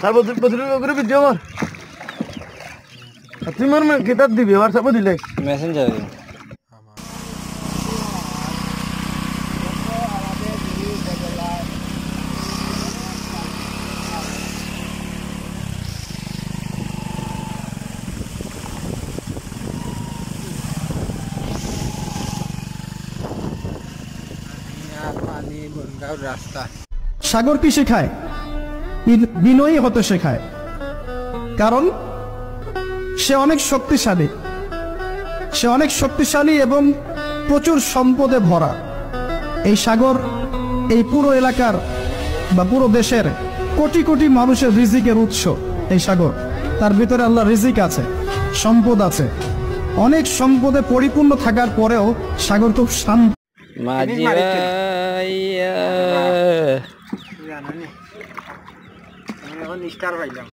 তার বদলে ভিডিও কর তুই মোর কিতাব দিবি হোয়াটসঅ্যাপে দিলে মেসেঞ্জারে রাস্তা। সাগর কি শেখায়? বিনয়ী হতে শেখায়, কারণ সে অনেক শক্তিশালী এবং প্রচুর সম্পদে ভরা। এই সাগর এই পুরো এলাকার বা পুরো দেশের কোটি কোটি মানুষের রিজিকের উৎস। এই সাগর, তার ভিতরে আল্লাহ রিজিক আছে, সম্পদ আছে। অনেক সম্পদে পরিপূর্ণ থাকার পরেও সাগর খুব শান্ত। মাঝি ভাইয়া